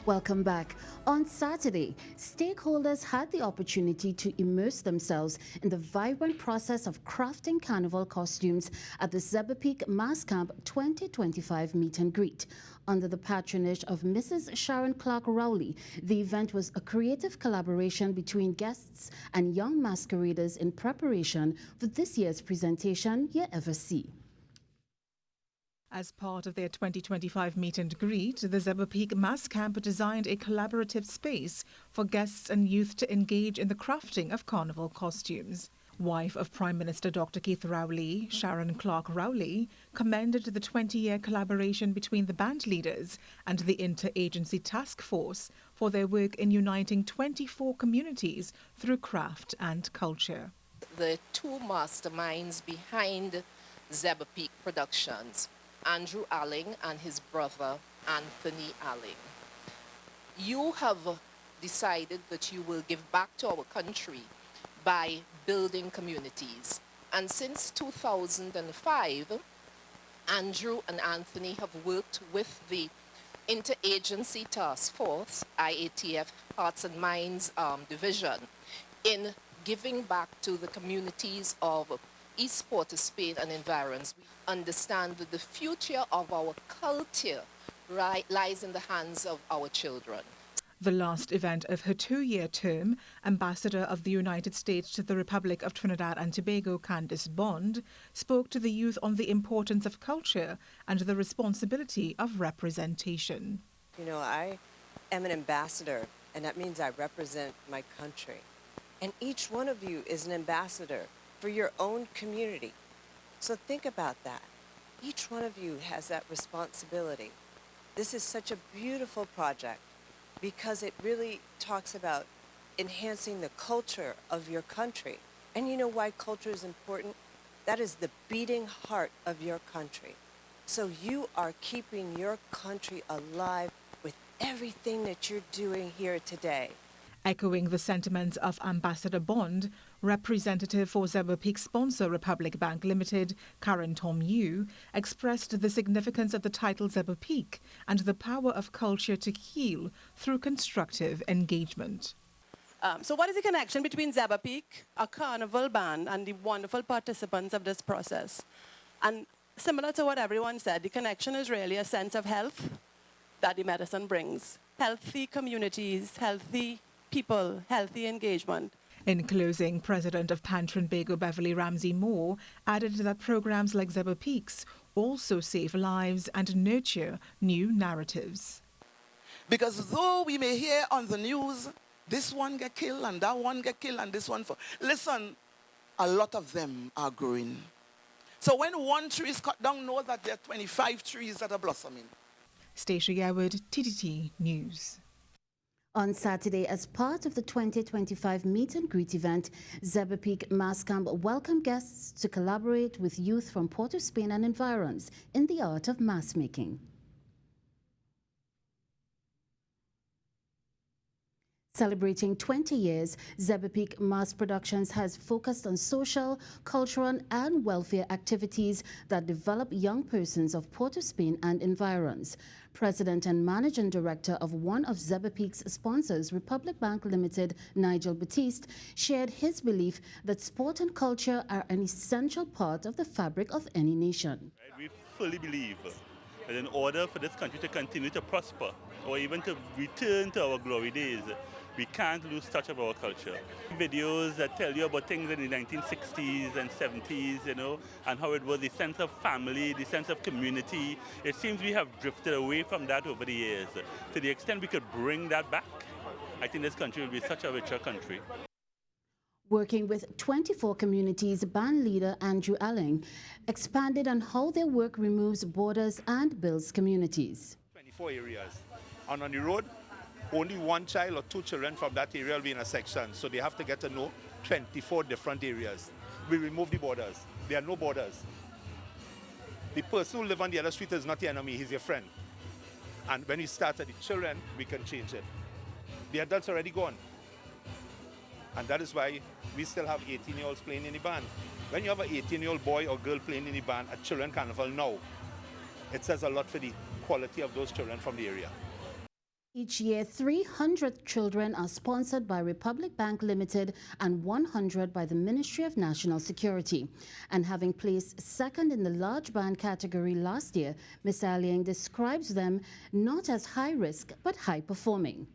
Welcome back. On Saturday, stakeholders had the opportunity to immerse themselves in the vibrant process of crafting carnival costumes at the Zebapique Mas Camp 2025 meet and greet. Under the patronage of Mrs Sharon Clark-Rowley, the event was a creative collaboration between guests and young masqueraders in preparation for this year's presentation, Yuh Ever See. As part of their 2025 meet and greet, the Zebapique Mas Camp designed a collaborative space for guests and youth to engage in the crafting of carnival costumes. Wife of Prime Minister Dr. Keith Rowley, Sharon Clark-Rowley, commended the 20-year collaboration between the band leaders and the interagency task force for their work in uniting 24 communities through craft and culture. The two masterminds behind Zebapique Productions, Andrew Alling and his brother Anthony Alling. You have decided that you will give back to our country by building communities. And since 2005, Andrew and Anthony have worked with the Interagency Task Force, IATF Hearts and Minds Division, in giving back to the communities of East Port-of-Spain and environs. We understand that the future of our culture lies in the hands of our children. The last event of her 2-year term, Ambassador of the United States to the Republic of Trinidad and Tobago, Candice Bond, spoke to the youth on the importance of culture and the responsibility of representation. You know, I am an ambassador, and that means I represent my country. And each one of you is an ambassador for your own community. So think about that. Each one of you has that responsibility. This is such a beautiful project because it really talks about enhancing the culture of your country. And you know why culture is important? That is the beating heart of your country. So you are keeping your country alive with everything that you're doing here today. Echoing the sentiments of Ambassador Bond, representative for Zebapique sponsor Republic Bank Limited, Karen Tom Yu, expressed the significance of the title Zebapique and the power of culture to heal through constructive engagement. So what is the connection between Zebapique, a carnival band, and the wonderful participants of this process? And similar to what everyone said, the connection is really a sense of health that the medicine brings. Healthy communities, healthy people, healthy engagement. In closing, President of Pan-Trinbago Beverly Ramsey Moore added that programs like Zebapique's also save lives and nurture new narratives. Because though we may hear on the news, this one get killed and that one get killed and this one... Listen, a lot of them are growing. So when one tree is cut down, know that there are 25 trees that are blossoming. Stacia Yerwood, TTT News. On Saturday, as part of the 2025 meet and greet event, Zebapique Mas Camp welcomed guests to collaborate with youth from Port-of-Spain and environs in the art of mask making. Celebrating 20 years, Zebapique Mas Productions has focused on social, cultural, and welfare activities that develop young persons of Port-of-Spain and environs. President and Managing Director of one of Zebapique's sponsors, Republic Bank Limited, Nigel Batiste, shared his belief that sport and culture are an essential part of the fabric of any nation. We fully believe that in order for this country to continue to prosper, or even to return to our glory days, we can't lose touch of our culture. Videos that tell you about things in the 1960s and 70s, you know, and how it was the sense of family, the sense of community. It seems we have drifted away from that over the years. To the extent we could bring that back, I think this country will be such a richer country. Working with 24 communities, band leader Andrew Alling expanded on how their work removes borders and builds communities. 24 areas. And on the road, only one child or two children from that area will be in a section. So they have to get to know 24 different areas. We remove the borders. There are no borders. The person who lives on the other street is not your enemy, he's your friend. And when we start at the children, we can change it. The adults are already gone. And that is why we still have 18-year-olds playing in the band. When you have an 18-year-old boy or girl playing in the band at Children Carnival now, it says a lot for the quality of those children from the area. Each year, 300 children are sponsored by Republic Bank Limited and 100 by the Ministry of National Security. And having placed second in the large band category last year, Ms. Aliang describes them not as high risk but high performing.